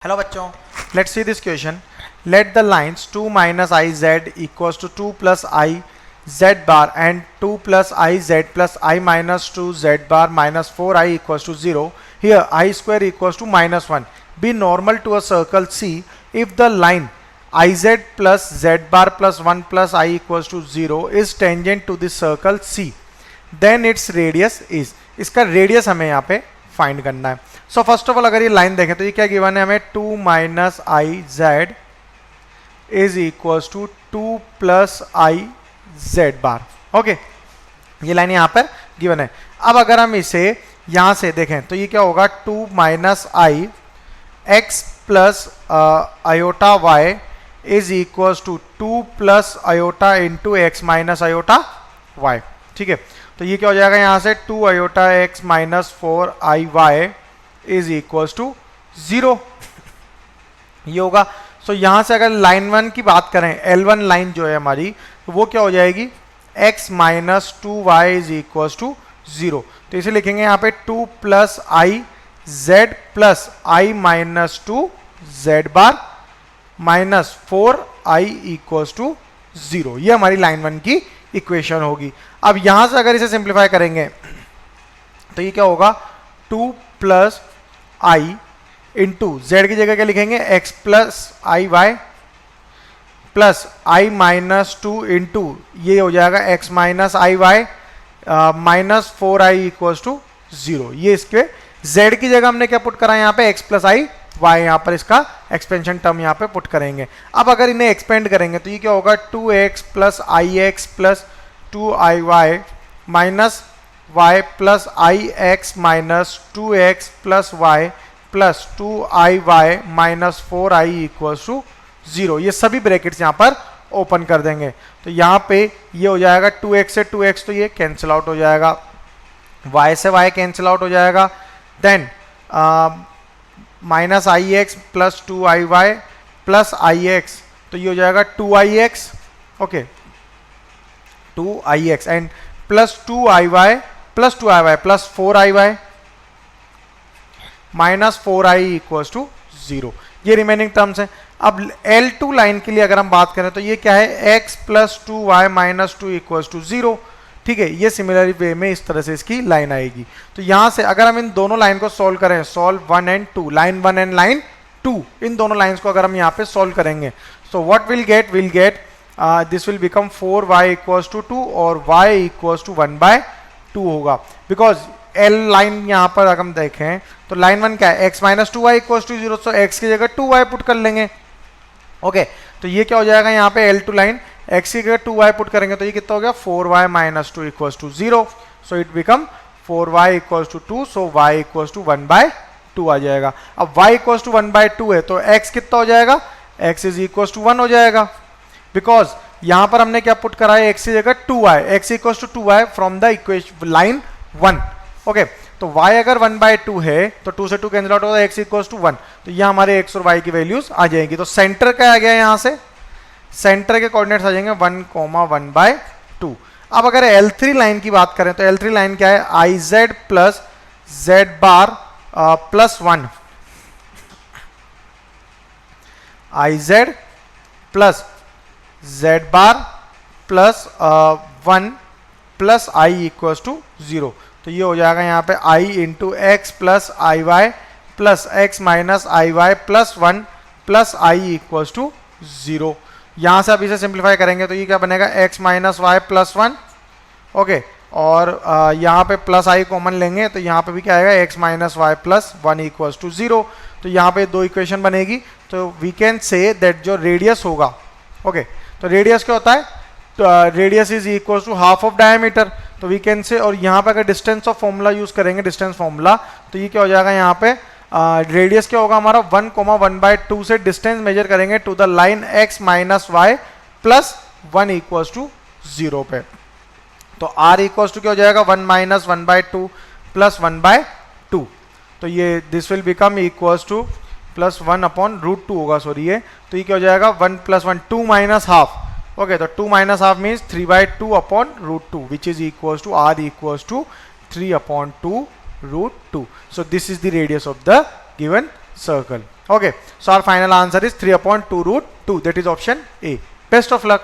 Hello बच्चों, let's see this question. Let the lines 2 minus I z equals to 2 plus I z bar and 2 plus I z plus I minus 2 z bar minus 4 I equals to 0. Here I square equals to minus 1. Be normal to a circle C if the line IZ plus z bar plus 1 plus I equals to 0 is tangent to the circle C. Then its radius is. इसका radius हमें यहाँ पे find करना है. So first of all अगर ये line देखें तो ये क्या गिवन है हमें 2 minus I Z is equals to 2 plus I Z bar. Okay, ये लाइन यहाँ पर गिवन है. अब अगर हम इसे यहाँ से देखें तो ये क्या होगा 2 minus I x plus iota Y is equals to 2 plus iota into X minus iota Y. ठीक है, तो ये क्या हो जाएगा यहाँ से 2 iota X minus 4 I Y is equals to 0. ये होगा. सो यहाँ से अगर लाइन 1 की बात करें, L1 लाइन जो है हमारी, तो वो क्या हो जाएगी x minus 2y is equals to 0. तो इसे लिखेंगे यहाँ पे 2 plus I Z plus I minus 2 Z bar minus 4 I equals to 0. ये हमारी लाइन 1 की इक्वेशन होगी. अब यहां से अगर इसे सिंप्लीफाई करेंगे तो ये क्या होगा 2 प्लस आई इंटू जेड की जगह क्या लिखेंगे x plus I Y plus I minus 2 into ये हो जाएगा x minus I Y minus 4 I equals to 0. ये इसके z की जगह हमने क्या पुट करा यहाँ पे x प्लस आई वाई, यहाँ पर इसका एक्सपेंशन टर्म यहाँ पे पुट करेंगे. अब अगर इन्हें एक्सपेंड करेंगे तो ये क्या होगा 2x plus I x plus 2 I Y minus y plus I X minus 2x plus y plus 2 I Y minus 4 I equals to 0. ये सभी ब्रैकेट्स यहाँ पर ओपन कर देंगे तो यहाँ पे ये हो जाएगा 2x से 2x तो ये कैंसिल आउट हो जाएगा, y से y कैंसिल आउट हो जाएगा. देन माइनस आई एक्स प्लस 2 आई वाई प्लस आई एक्स तो ये हो जाएगा 2 i x. Okay, 2 i x and plus 2 I Y plus 2 I Y plus 4 I Y minus 4 I equals to 0. ये रिमेनिंग टर्म्स हैं. अब L2 line के लिए अगर हम बात करें तो ये क्या है x plus 2 Y minus 2 equals to 0. ठीक है, ये सिमिलर वे में इस तरह से इसकी लाइन आएगी. तो यहां से अगर हम इन दोनों लाइन को सॉल्व करें, solve 1 and 2, line 1 and line 2, इन दोनों लाइंस को अगर हम यहाँ पे सॉल्व करेंगे so what will get this will become 4y equals to 2 और y इक्वल्स टू 1/2 होगा. बिकॉज L लाइन यहाँ पर अगर हम देखें तो लाइन 1 क्या है x minus 2y equals to 0, so x की जगह 2y पुट कर लेंगे. ओके, तो ये क्या हो जाएगा यहाँ पे L2 लाइन x की जगह 2y पुट करेंगे तो ये कितना हो गया 4y minus 2 equals to 0. So it become 4y equals to 2, so y equals to 1/2 आ जाएगा. अब y इक्वल्स टू 1/2 है तो x कितना हो जाएगा, x इज इक्वल्स टू 1 हो जाएगा. बिकॉज यहाँ पर हमने क्या पुट करा है x की जगह 2y, x equals to 2y from the equation line 1. Okay, तो y अगर 1/2 है तो 2 से 2 कैंसिल आउट होगा, x इक्वल्स टू 1, तो ये हमारे x और y की वैल्यूज आ जाएगी. तो सेंटर क्या आ गया यहाँ से, सेंटर के कोऑर्डिनेट्स आ जाएंगे 1,1/2. अब अगर L3 लाइन की बात करें तो L3 लाइन क्या है IZ plus Z bar plus 1, IZ plus Z bar plus 1 plus I equals to 0. तो ये हो जाएगा यहाँ पे I into X plus I Y plus X minus I Y plus 1 plus I equals to 0. यहाँ से अब इसे सिंप्लीफाई करेंगे तो ये क्या बनेगा x minus Y plus 1. Okay, और यहाँ पे प्लस आई कॉमन लेंगे तो यहाँ पे भी क्या आएगा x minus Y plus 1 equals to 0. तो यहाँ पे दो इक्वेशन बनेगी. तो वी कैन से दैट जो रेडियस होगा, ओके, तो रेडियस क्या होता है, radius is equals to half of diameter. तो वी कैन से, और यहाँ पे अगर डिस्टेंस ऑफ फॉर्मूला यूज करेंगे, डिस्टेंस फॉर्मूला, तो ये क्या हो जाएगा यहाँ पे रेडियस क्या होगा हमारा 1,1/2 से डिस्टेंस मेजर करेंगे to the line x minus Y plus 1 equals to 0 पे. तो r इक्वल्स टू क्या हो जाएगा 1 माइनस 1/2 प्लस 1/2. तो ये this will become equals two plus 1/√2 होगा, सॉरी ये. तो ये क्या हो जाएगा 1 प्लस 1 2 माइनस हाफ. ओके, तो 2 minus half means 3/2/√2 which is equals to r equals to 3/2√2. So this is the radius of the given circle. Okay, so our final answer is 3 upon 2 root 2. That is option A. Best of luck.